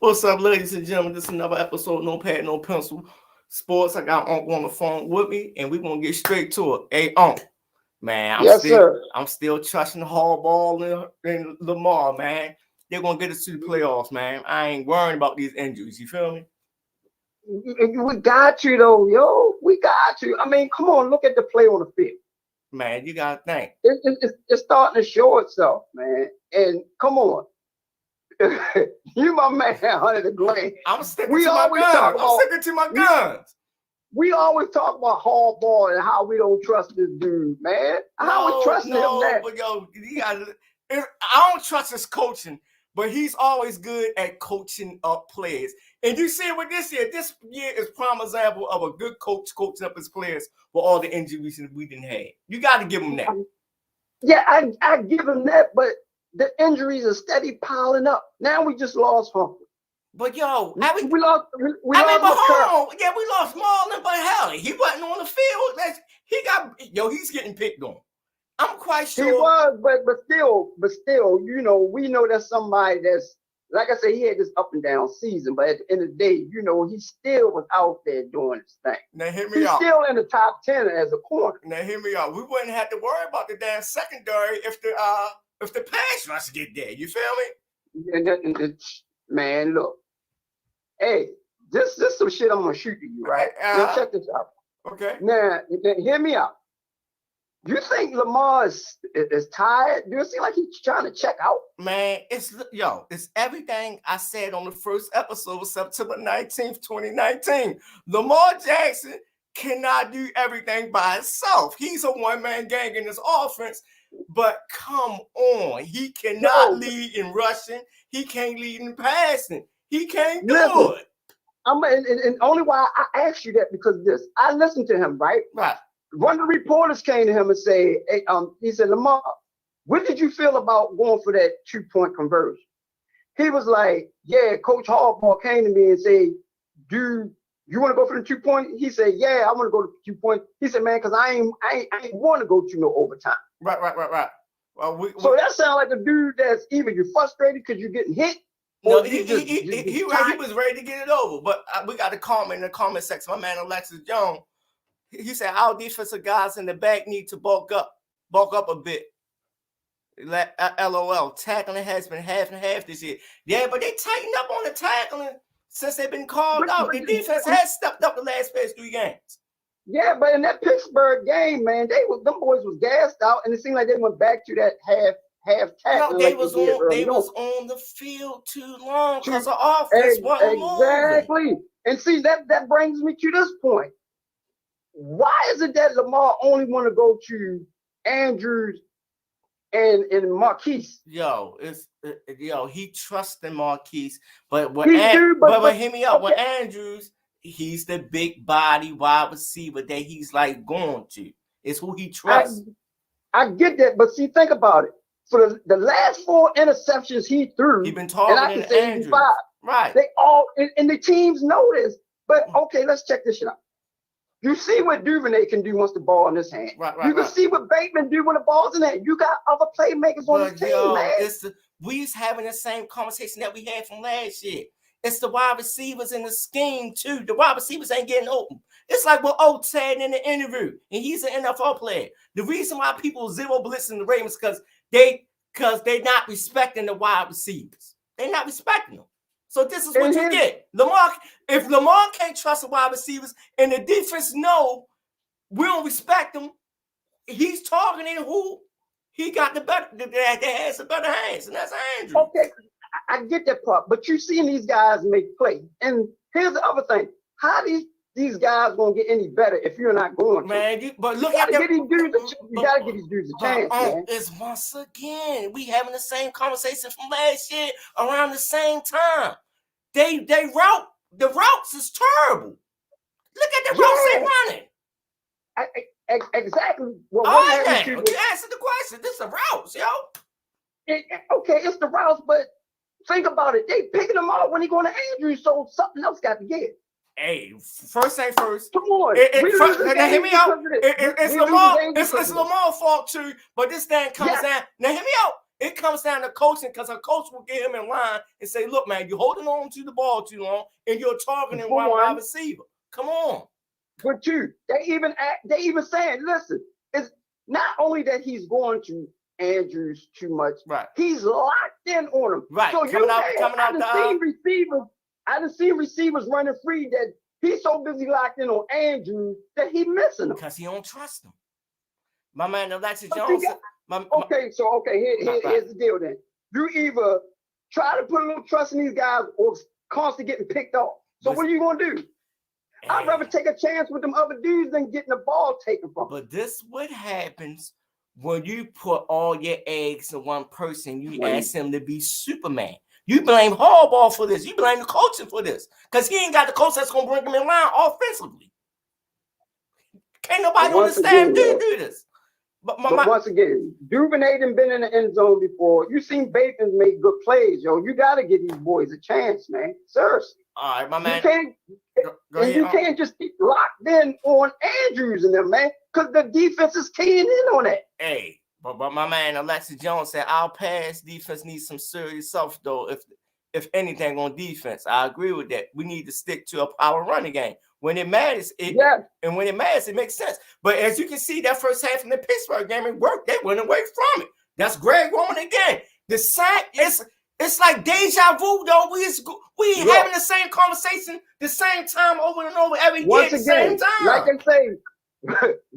What's up, ladies and gentlemen? This is another episode, No Pad, No Pencil Sports. I got Uncle on the phone with me, and we're gonna get straight to it. Hey, Uncle, man, I'm still trusting Harbaugh and Lamar, man. They're gonna get us to the playoffs, man. I ain't worrying about these injuries. You feel me? We got you though, yo. We got you. I mean, come on, look at the play on the field. Man, you gotta think. It's starting to show itself, man. And come on. You my man under the glade. I'm sticking to my guns. We always talk about Harbaugh and how we don't trust this dude, man. How we trust him that? But yo, I don't trust his coaching, but he's always good at coaching up players. And you see it with this year. This year is prime example of a good coach coaching up his players for all the injuries that we didn't have. You got to give him that. Yeah, I give him that, but the injuries are steady piling up. Now we just lost Humphrey. But yo, we lost. we lost Marlon, but hell, he wasn't on the field. He's getting picked on. I'm quite sure he was, but still, you know, we know that's somebody that's, like I said, he had this up and down season, but at the end of the day, you know, he still was out there doing his thing. Now hear me out. He's still in the top 10 as a corner. Now hear me out. We wouldn't have to worry about the damn secondary if the pass rush get there. You feel me? Man, look. Hey, this is some shit I'm gonna shoot to you, right? Now check this out. Okay. Now, hear me out. You think Lamar is tired? Do it seem like he's trying to check out? Man, it's everything I said on the first episode of September 19th, 2019. Lamar Jackson cannot do everything by himself. He's a one-man gang in this offense, but come on. He cannot lead in rushing. He can't lead in passing. He can't do it. And only why I asked you that because I listened to him, right? Right. One of the reporters came to him and said, he said, Lamar, what did you feel about going for that 2-point conversion? He was like, yeah, Coach Harbaugh came to me and said, dude, you want to go for the 2-point? He said, yeah, I want to go to 2-point. He said, man, because I ain't want to go to no overtime. Right. Well, so that sounds like a dude that's either you're frustrated because you're getting hit. No, he was ready to get it over. But we got a comment in the comment section. My man Alexis Jones, he said our defensive guys in the back need to bulk up a bit. LOL. Tackling has been half and half this year. Yeah, but they tightened up on the tackling since they've been called out. The defense has stepped up the last 3 games. Yeah, but in that Pittsburgh game, man, them boys was gassed out, and it seemed like they went back to that half tackling. No, they was on the field too long because of offense. Exactly. And see, that brings me to this point. Why is it that Lamar only want to go to Andrews and Marquise? He trusts in Marquise, but hear me out. With Andrews, he's the big body wide receiver that he's like going to. It's who he trusts. I get that, but see, think about it. For the last 4 interceptions he threw, he's been targeting Andrews. 5. Right. They all and the teams know this. But okay, let's check this shit out. You see what Duvernay can do once the ball in his hand. Right. You can see what Bateman do when the ball's in there. You got other playmakers on the team, man. We's having the same conversation that we had from last year. It's the wide receivers in the scheme too. The wide receivers ain't getting open. It's like what O said in the interview, and he's an NFL player. The reason why people zero blitzing the Ravens because they not respecting the wide receivers. They're not respecting them. So this is what you get. If Lamar can't trust the wide receivers and the defense know we don't respect them, he's targeting who he got that has the better hands, and that's Andrew. Okay, I get that part, but you seen these guys make plays. And here's the other thing. How these guys gonna get any better if you're not going to? Man, you gotta give these dudes a chance, man. It's once again, we having the same conversation from last year around the same time. The routes is terrible. Look at the routes they running. Exactly. Well, you answered the question. This is the routes, yo. Okay, it's the routes, but think about it. They picking them out when he going to Andrews, so something else got to get. Hey, first thing first. Come on. Now hear me out. It's Lamar's fault too, but this thing comes down. Now hear me out. It comes down to coaching because a coach will get him in line and say, look, man, you're holding on to the ball too long and you're targeting wide receiver. Come on. But they even saying, listen, it's not only that he's going to Andrews too much, right? He's locked in on him. Right. So I done seen receivers running free that he's so busy locked in on Andrews that he missing them. Because he don't trust him. My man, Alexis Jones. Here's the deal then. You either try to put a little trust in these guys or constantly getting picked off. So what are you going to do? I'd rather take a chance with them other dudes than getting the ball taken from them. But this what happens when you put all your eggs in one person. You ask him to be Superman. You blame Harbaugh for this. You blame the coaching for this. Because he ain't got the coach that's going to bring him in line offensively. Can't nobody understand do this. But once again, Duvernay done been in the end zone before. You seen Bateman make good plays, yo. You got to give these boys a chance, man. Seriously. All right, my man. You can't just keep locked in on Andrews and them, man, because the defense is keying in on that. Hey, but my man Alexis Jones said our pass defense needs some serious stuff, though. If anything on defense, I agree with that. We need to stick to a power running game. When it matters, and when it matters, it makes sense. But as you can see, that first half in the Pittsburgh game, it worked. They went away from it. That's Greg Roman again. The same, it's like deja vu, though. We having the same conversation the same time over and over every year at the same time. Like I say,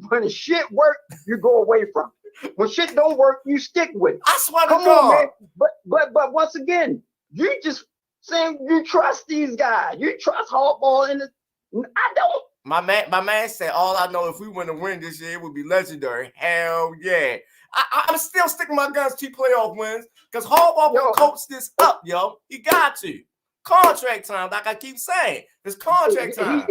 when shit work, you go away from it. When shit don't work, you stick with it. I swear to God. on, man. But once again, you just saying you trust these guys. You trust Harbaugh and I don't. My man said, all I know, if we win to win this year, it would be legendary. Hell yeah. I'm still sticking my guns to playoff wins because Harbaugh will coach this up, yo. He got to. Contract time, like I keep saying. It's contract time.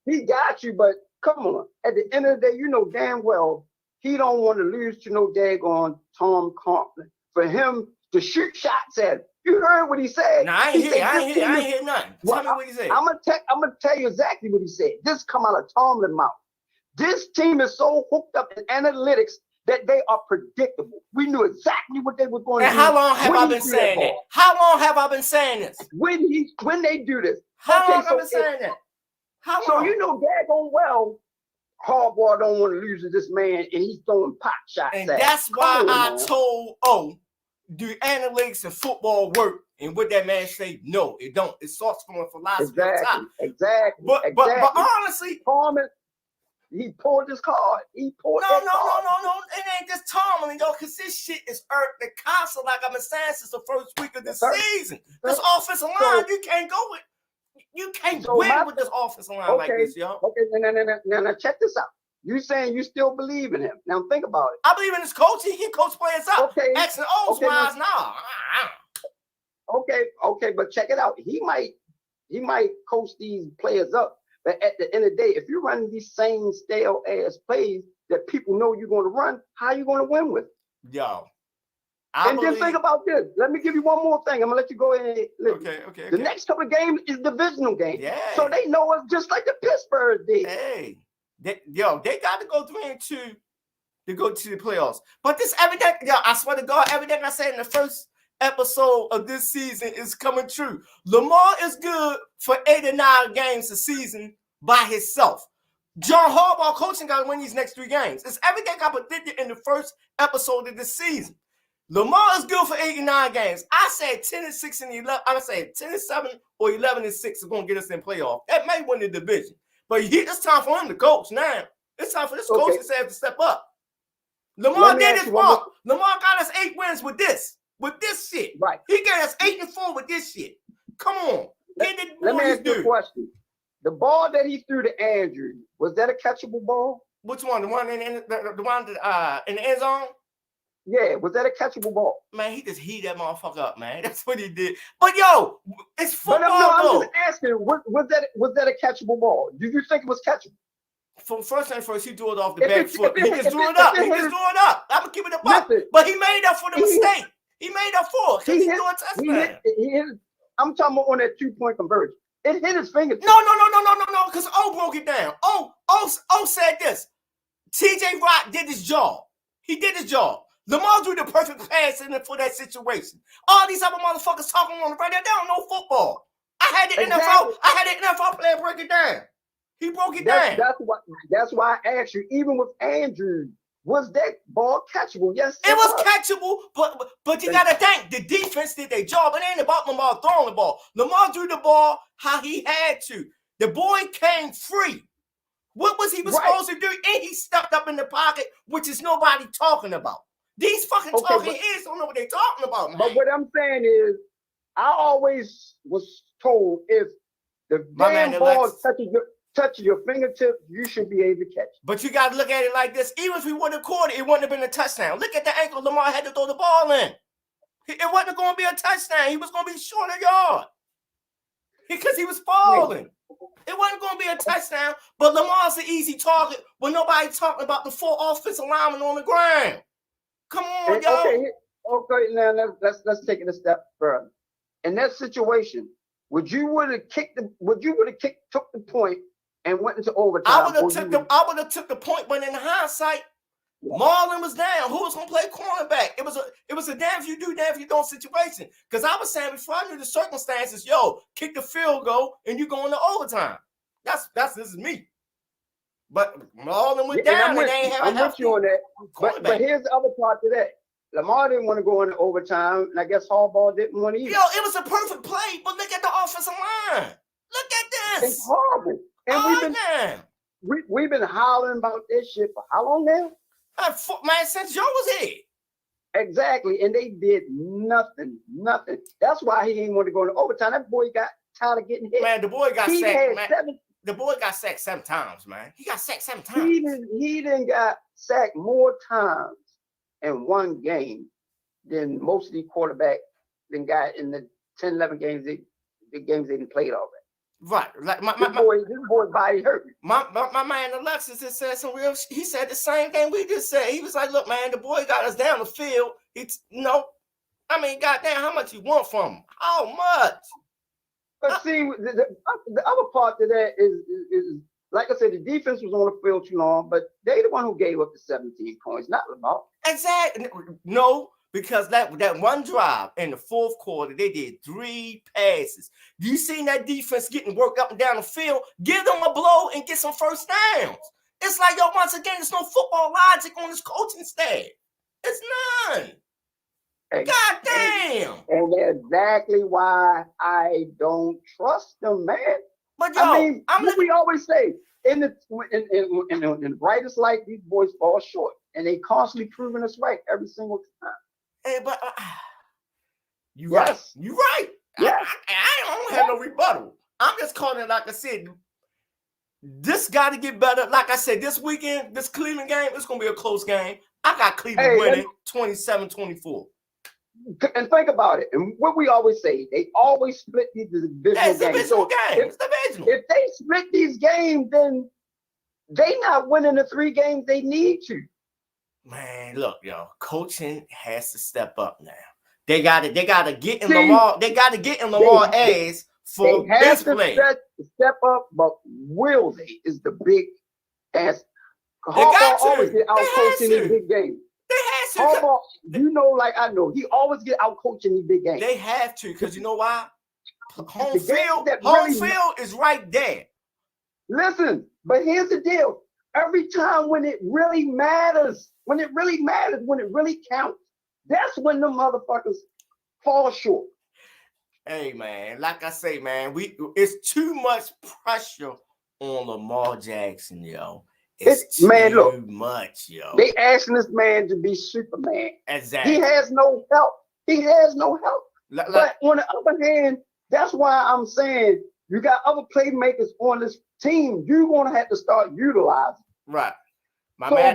He got you, but come on. At the end of the day, you know damn well he don't want to lose to no daggone Tom Coughlin. For him to shoot shots at him. You heard what he said. No, I ain't hear nothing. Tell me what he said. I'm gonna tell you exactly what he said. This come out of Tomlin's mouth. This team is so hooked up in analytics that they are predictable. We knew exactly what they were going to do. And how long have I been saying that? How long have I been saying this? When they do this. How long have I been saying that? How long? So you know daggone well Harbaugh don't want to lose to this man and he's throwing pot shots and at that's why I told do analytics and football work? And what that man say, no, it don't. It starts from a philosophy of time. Exactly. But honestly, Tomlin, he pulled his card. No. It ain't just Tomlin, yo, because this shit is the console, like I've been saying since the first week of this season. This offensive line, you can't go with. You can't win with this offensive line like this, yo. Okay, now check this out. You saying you still believe in him. Now think about it. I believe in his coach. He can coach players up. Okay. X and O's wise, nah. Okay, but check it out. He might coach these players up. But at the end of the day, if you're running these same stale ass plays that people know you're going to run, how are you going to win with? Yo. Then think about this. Let me give you one more thing. I'm gonna let you go ahead. Okay. The next couple of games is divisional games. Yeah. So they know us just like the Pittsburgh did. Hey. They got to go 3-2 to go to the playoffs. But this everything, I swear to God, everything I said in the first episode of this season is coming true. Lamar is good for 8 or 9 games a season by himself. John Harbaugh coaching got to win these next 3 games. It's everything I predicted in the first episode of this season. Lamar is good for 8 and 9 games. I said 10-6 and 11. I said 10-7 or 11-6 is going to get us in playoff. That may win the division. But it's time for him to coach now. It's time for this coaching staff to step up. Lamar did his part. Lamar got us 8 wins with this shit. Right. He got us 8-4 with this shit. Come on. Let me ask you a question. The ball that he threw to Andrew, was that a catchable ball? Which one? The one in the end zone? Yeah, was that a catchable ball? Man, he just heat that motherfucker up, man. That's what he did. But yo, it's football. I'm just asking, was that a catchable ball? Did you think it was catchable? From first thing first, he threw it off the back foot. He just threw it up. I'm gonna keep it up. But he made up for the mistake. He made up for it because he threw a touchdown. I'm talking about on that 2-point conversion. It hit his fingertips. No, because O broke it down. O said this. TJ Watt did his job. He did his job. Lamar threw the perfect pass in for that situation. All these other motherfuckers talking on the radio, they don't know football. I had the NFL player break it down. He broke it down. That's why I asked you, even with Andrew, was that ball catchable? Yes, it was catchable, but you gotta think the defense did their job. It ain't about Lamar throwing the ball. Lamar threw the ball how he had to. The boy came free. What was he supposed to do? And he stepped up in the pocket, which is nobody talking about. These fucking talking heads don't know what they're talking about, man. But what I'm saying is, I always was told if the damn ball touches your fingertips, you should be able to catch it. But you got to look at it like this. Even if we would have caught it, it wouldn't have been a touchdown. Look at the ankle Lamar had to throw the ball in. It wasn't going to be a touchdown. He was going to be short a yard because he was falling. It wasn't going to be a touchdown, but Lamar's an easy target when nobody's talking about the 4 offensive linemen on the ground. Come on, y'all. Okay, now let's take it a step further. In that situation, would you have took the point and went into overtime? I would have took the point, but in hindsight, Marlon was down. Who was gonna play cornerback? It was a damn if you do, damn if you don't situation. Because I was saying before I knew the circumstances, kick the field goal and you go into overtime. This is me. But Marlon went down and they ain't having I'm with you on that. But here's the other part to that. Lamar didn't want to go into overtime, and I guess Harbaugh didn't want to either. It was a perfect play, but look at the offensive line. Look at this. It's horrible. And we've been hollering about this shit for how long now? Man, since Joe was here. Exactly, and they did nothing. That's why he didn't want to go into overtime. That boy got tired of getting hit. Man, the boy got sacked, man. The boy got sacked 7 times, man. He got sacked 7 times. He didn't got sacked more times in one game than most of the quarterbacks then got in the 10, 11 games they didn't play already. Right. Like this boy's body hurt. My man Alexis just said some real he said the same thing we just said. He was like, look, man, the boy got us down the field. Goddamn, how much you want from him? How much? But see, the other part to that is like I said, the defense was on the field too long, but they the one who gave up the 17 points, not Lamar. Exactly. No, because that one drive in the fourth quarter, they did 3 passes. You seen that defense getting worked up and down the field? Give them a blow and get some first downs. It's like, once again, there's no football logic on this coaching staff. It's none. God damn. And that's exactly why I don't trust them, man. But we always say, in the brightest light, these boys fall short. And they constantly proving us right every single time. Hey, but you're right. You're right. Yeah. I don't have no rebuttal. I'm just calling it like I said. This got to get better. Like I said, this weekend, this Cleveland game, it's going to be a close game. I got Cleveland winning 27-24. And think about it. And what we always say, they always split these divisional games. If they split these games, then they not winning the 3 games they need to. Man, look, coaching has to step up now. They got to get in Lamar. They got to get in Lamar ass for this play. Step up, but will they? Is the big ass. Harbaugh always get out coaching in big games. They have to. Harbaugh, like I know, he always get out coaching these big games. They have to, because you know why? Home field is right there. Listen, but here's the deal. Every time when it really matters, when it really counts, that's when the motherfuckers fall short. Hey, man, like I say, man, it's too much pressure on Lamar Jackson, It's too much, They asking this man to be Superman. Exactly. He has no help. But on the other hand, that's why I'm saying you got other playmakers on this team. You're going to have to start utilizing. Right.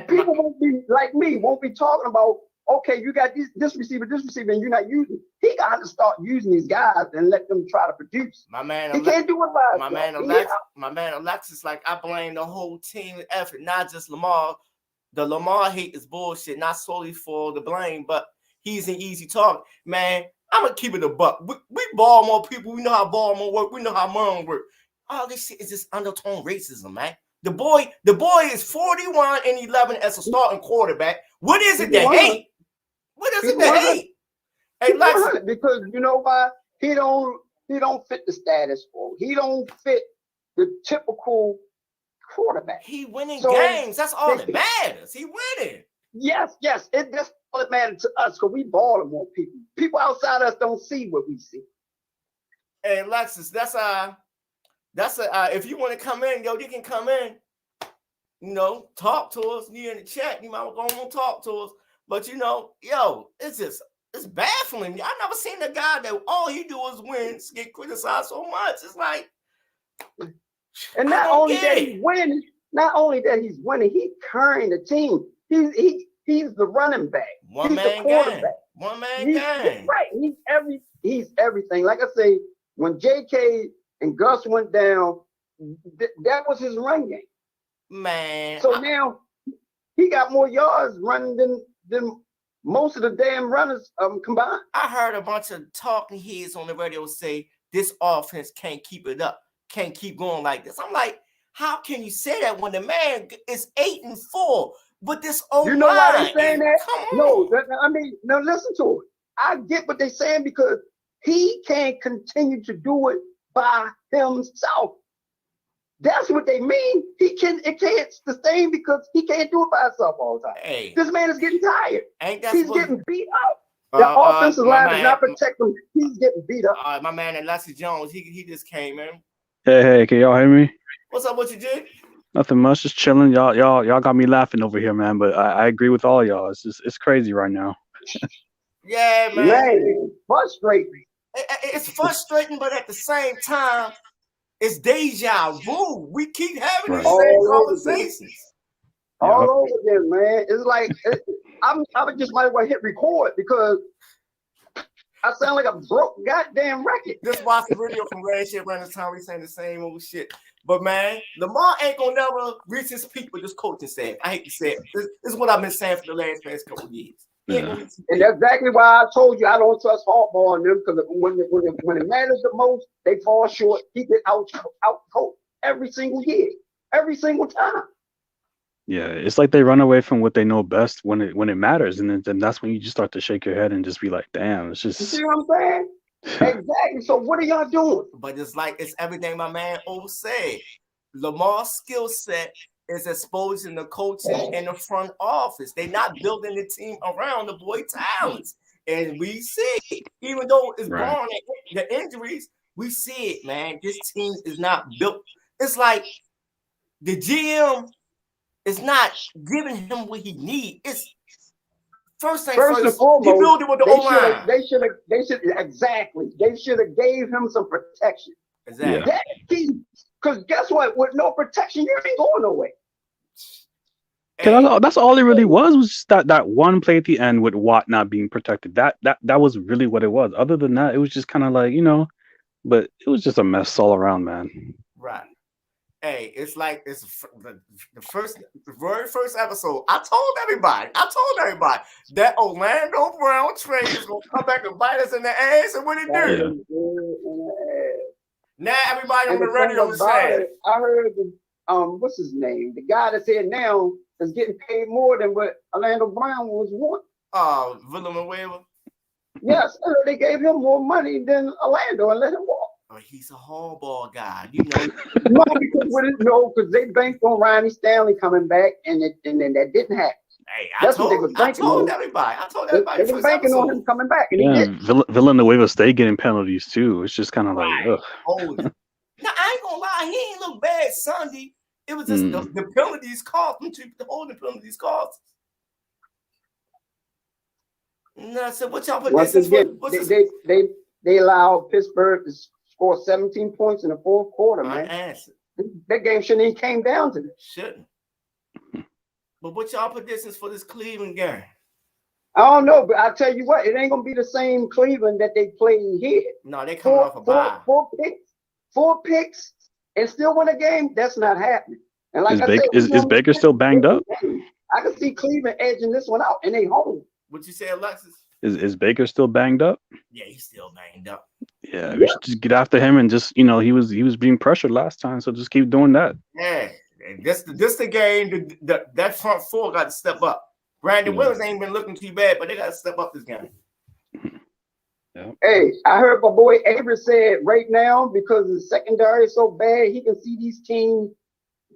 People won't be like me, won't be talking about, okay, you got this receiver, and you're not using. He got to start using these guys and let them try to produce. He can't do it by himself. My man Alexis, like, I blame the whole team effort, not just Lamar. The Lamar hate is bullshit, not solely for the blame, but he's an easy target. Man, I'm going to keep it a buck. We Baltimore people. We know how Baltimore work. We know how Maryland work. All this shit is just undertone racism, man. The boy is 41-11 as a starting quarterback. What is it to hate? What is He's it to 100. hate? Hey, Lex, 100 because you know why? He don't fit the status quo. He don't fit the typical quarterback. he winning So games. That's all they- that matters. He winning. Yes, that's all that matters to us because we Baltimore people. People outside us don't see what we see. Hey, Alexis, that's if you want to come in, yo, you can come in. You know, talk to us. You in the chat. You might go on and talk to us. But you know, yo, it's baffling. I never seen a guy that all he do is win, get criticized so much. It's like, and not only that he's winning, he's carrying the team. He's the running back. One man game. One man game. Right. He's everything. Like I say, when JK and Gus went down, that was his run game. Man. So now he got more yards running than most of the damn runners combined. I heard a bunch of talking heads on the radio say this offense can't keep it up, can't keep going like this. I'm like, how can you say that when the man is 8-4 with this old line? You know why they saying that? Come on. No, listen to it. I get what they're saying because he can't continue to do it by himself. That's what they mean. It can't sustain because he can't do it by himself all the time. Hey, this man is getting tired. He's getting beat up. The offensive line does not protect him. He's getting beat up. My man, Leslie Jones, he just came in. Hey, can y'all hear me? What's up? What you did? Nothing much, just chilling. Y'all got me laughing over here, man. But I agree with all y'all. It's crazy right now. Yeah, man. Man, frustrating. It's frustrating, but at the same time, it's deja vu. We keep having these same conversations. All over again, man. It's like I just might as well hit record because I sound like a broke goddamn record. Just watch the video from last year around this time. We saying the same old shit. But man, Lamar ain't gonna never reach his peak with this coaching staff. I hate to say it. This is what I've been saying for the past couple of years. Yeah. And that's exactly why I told you I don't trust Harbaugh on them because when it matters the most, they fall short. He get out coach every single year, every single time. Yeah, it's like they run away from what they know best when it matters, and then that's when you just start to shake your head and just be like, "Damn, it's just." You see what I'm saying? Exactly. So what are y'all doing? But it's everything my man O said. Lamar's skill set is exposing the coaching in the front office. They're not building the team around the boy talents. And we see, even though it's born the injuries, we see it, man. This team is not built. It's like the GM is not giving him what he needs. It's first and foremost, he built it with the O-line. They should have gave him some protection. Exactly. Yeah. That's key. Because guess what? With no protection, you ain't going nowhere. That's all it really was just that one play at the end with Watt not being protected. That was really what it was. Other than that, it was just kind of like, but it was just a mess all around, man. Right. Hey, it's like it's the very first episode. I told everybody that Orlando Brown trade is gonna come back and bite us in the ass, and what it do? Now everybody on the radio is saying. I heard what's his name? The guy that's here now is getting paid more than what Orlando Brown was wanting. Villanueva. Yes, they gave him more money than Orlando and let him walk. Oh, he's a hardball guy, you know. because they banked on Ronnie Stanley coming back, and then that didn't happen. Hey, I told everybody. They were banking on him coming back, and he didn't. Villanueva stay getting penalties too. It's just kind of like, ugh. Now I ain't gonna lie, he ain't look bad Sunday. It was just the penalties cost him to hold the penalties cost. No, so what y'all put Once this again, they allowed Pittsburgh to score 17 points in the fourth quarter, man. That game shouldn't even came down to this. Shouldn't. But what y'all predictions for this Cleveland game? I don't know, but I'll tell you what, it ain't gonna be the same Cleveland that they played here. No, they coming off a bye. Four picks, and still win a game. That's not happening. And like is Baker still banged up? I can see Cleveland edging this one out, and they home. What you say, Alexis? Is Baker still banged up? Yeah, he's still banged up. Yeah, we should just get after him and just he was being pressured last time, so just keep doing that. Yeah, and this the game that front four got to step up. Brandon Williams ain't been looking too bad, but they got to step up this game. Yeah. Hey, I heard my boy Avery said right now, because the secondary is so bad, he can see these teams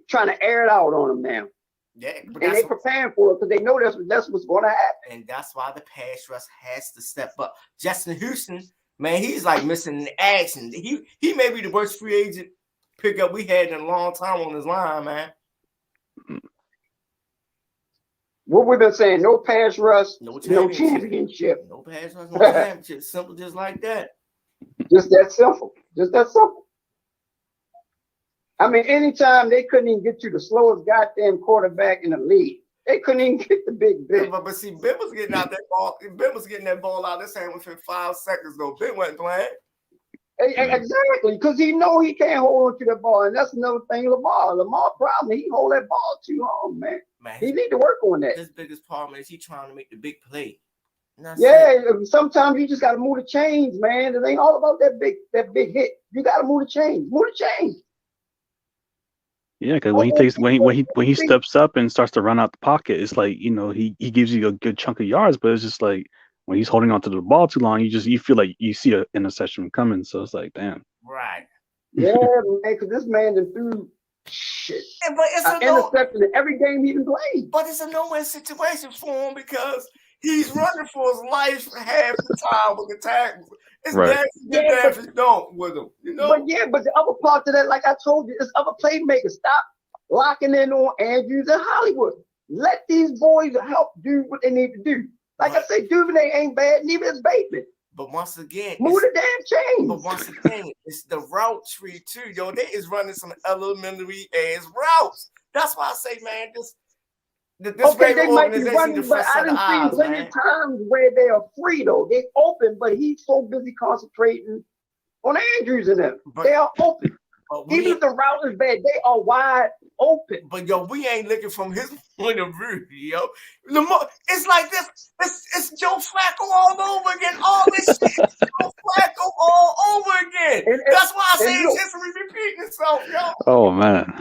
trying to air it out on him now. Yeah, and they preparing for it because they know that's what's going to happen. And that's why the pass rush has to step up. Justin Houston, man, he's like missing the action. He may be the worst free agent pickup we had in a long time on this line, man. What we've been saying, no pass rush, no championship. No pass rush, no championship. Simple, just like that. Just that simple. Just that simple. I mean, anytime they couldn't even get you the slowest goddamn quarterback in the league. They couldn't even get the big Ben. But see, Ben was getting out that ball. Ben was getting that ball out of his hand within 5 seconds, though. Ben wasn't playing. Exactly, because he know he can't hold on to that ball, and that's another thing. Lamar problem, he hold that ball too long, man. He need to work on that. His biggest problem is he trying to make the big play. Sometimes you just got to move the chains, man. It ain't all about that big hit. You got to move the chains. Move the chains. Yeah, because when he steps up and starts to run out the pocket, it's like, you know, he gives you a good chunk of yards, but it's just like when he's holding on to the ball too long, you feel like you see an interception coming. So it's like, damn. Right. Yeah, man, because this man done threw shit. But it's an interception in every game he even played. But it's a no-win situation for him because he's running for his life half the time with the tackles. It's bad if you don't with him, you know? But the other part of that, like I told you, is other playmakers. Stop locking in on Andrews and Hollywood. Let these boys help do what they need to do. Like I say, Duvernay ain't bad, neither is Bateman. But once again, move the damn chains. But once again, it's the route tree too, yo. They is running some elementary ass routes. That's why I say, man, this they might be running, but I didn't see plenty of times where they are free though. They open, but he's so busy concentrating on Andrews and them. They are open. Even if the route is bad, they are wide open. But yo, we ain't looking from his point of view, yo. Lamar, it's like this. It's Joe Flacco all over again. All this shit, Joe Flacco all over again. That's why I say it's history repeating itself, yo. Oh man.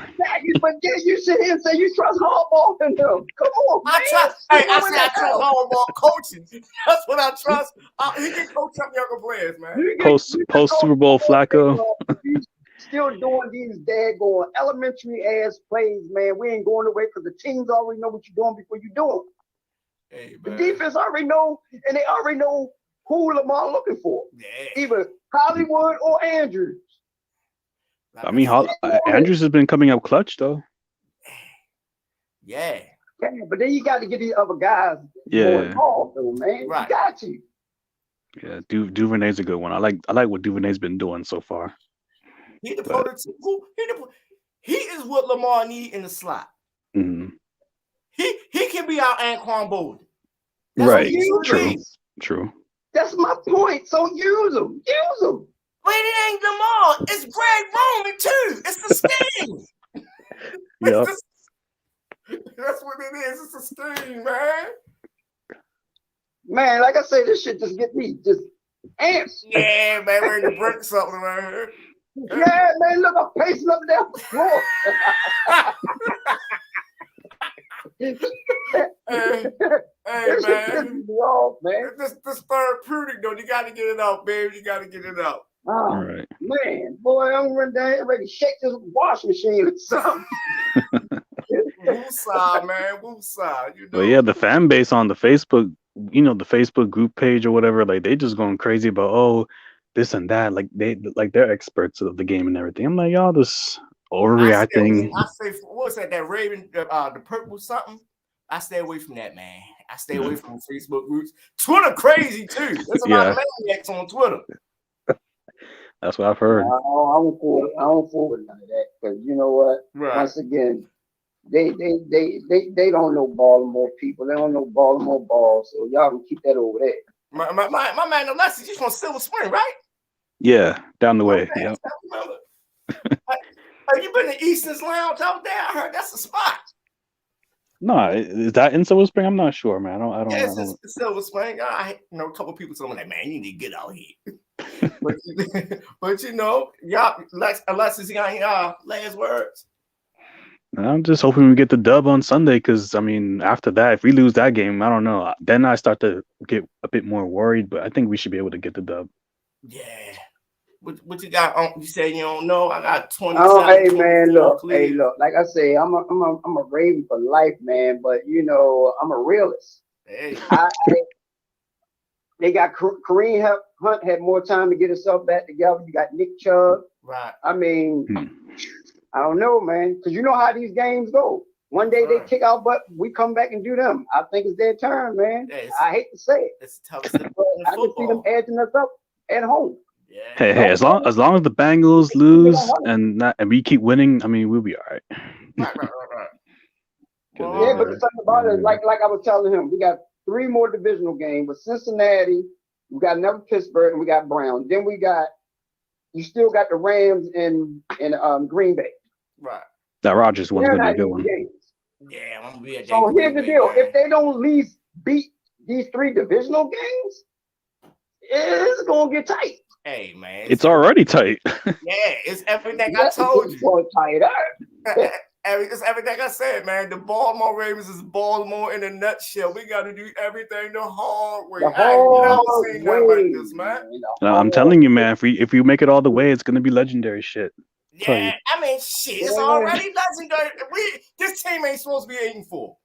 But then you sit here and say you trust Harbaugh in him. Come on, man. I trust Harbaugh coaching. That's what I trust. He can coach up younger players, man. Post Super Bowl Flacco. Still doing these daggone elementary ass plays, man. We ain't going away because the teams already know what you're doing before you do them. Hey, the defense already know, and they already know who Lamar looking for. Yeah. Either Hollywood or Andrews. I mean, Andrews has been coming up clutch though. Yeah, but then you got to get these other guys more involved, though, man. Right. You got to. Yeah, Duvernay's a good one. I like what Duvernay's been doing so far. He is what Lamar need in the slot. Mm-hmm. He can be our Anquan Bolden. Right. True. That's my point. So use him. But it ain't Lamar. It's Greg Roman too. It's the scheme. Yep. That's what it is. It's a scheme, man. Man, like I say, this shit just get me just ants. Yeah, man, we're ready to break something right here. Yeah, man, look, I'm pacing up and down the floor. hey, man. This therapeutic, though. You got to get it out, baby. You got to get it out. All right. Man, boy, I'm running down here ready to shake this washing machine or something. Woosah, man. Woosah. You know? But yeah, the fan base on the Facebook, the Facebook group page or whatever, like they just going crazy about, this and that, like they're experts of the game and everything. I'm like, y'all just overreacting. I say what's that Raven, the purple something? I stay away from that, man. I stay away from Facebook groups. Twitter crazy too. There's a lot of maniacs on Twitter. That's what I've heard. I don't forward none of that because you know what? Right. Once again, they don't know Baltimore people. They don't know Baltimore ball, so y'all can keep that over there. My man Alexis, he's from Silver Spring, right? Yeah, down the way. Okay, yeah. Have you been to Easton's Lounge out there? I heard that's a spot. No, is that in Silver Spring? I'm not sure, man. I don't. Yeah, it's Silver Spring. I know a couple of people told me like, man, you need to get out here. but y'all, Alexis, you got any last words? I'm just hoping we get the dub on Sunday because, I mean, after that, if we lose that game, I don't know. Then I start to get a bit more worried, but I think we should be able to get the dub. Yeah. What you got on? You say you don't know? I got 20. Hey man, look. Like I say, I'm a Raven for life, man. But you know, I'm a realist. Hey. They got Kareem Hunt had more time to get himself back together. You got Nick Chubb. Right. I mean, I don't know, man, because you know how these games go. One day they kick out, but we come back and do them. I think it's their turn, man. Yeah, I hate to say it. It's tough. But I can see them edging us up at home. Yeah. Hey, as long as the Bengals lose and we keep winning, I mean, we'll be all right. Right. Yeah, but the thing about it is, like I was telling him, we got 3 more divisional games with Cincinnati. We got another Pittsburgh, and we got Brown. Then you still got the Rams in Green Bay. Right. That Rodgers one's gonna be a good one. Yeah, I'm gonna be at that. So here's the deal: if they don't at least beat these 3 divisional games, it's gonna get tight. Hey man, it's already tight. Yeah, it's everything I told you. It's tighter. It's everything I said, man. The Baltimore Ravens is Baltimore in a nutshell. We got to do everything the hard way. I ain't never seen nothing like this, man. I'm telling you, man. If we make it all the way, it's gonna be legendary shit. Yeah, I mean, shit, it's already legendary. This team ain't supposed to be 8-4.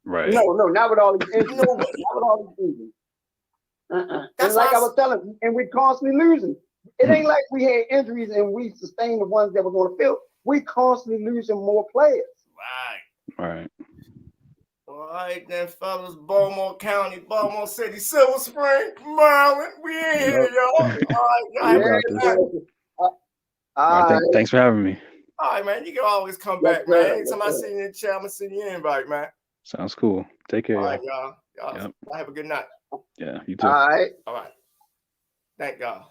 Right. No, not with all these injuries. Not with all these injuries. That's like I was telling you, and we're constantly losing. It ain't like we had injuries and we sustained the ones that were going to fill. We constantly losing more players. Right. All right, then, fellas. Baltimore County, Baltimore City, Silver Spring, Maryland. We in here, y'all. All right. Thanks for having me. All right, man. You can always come back, man. Anytime I see you in the chat, I'm going to send you an invite, man. Sounds cool. Take care. All right, y'all. Have a good night. Yeah, you too. All right. Thank God.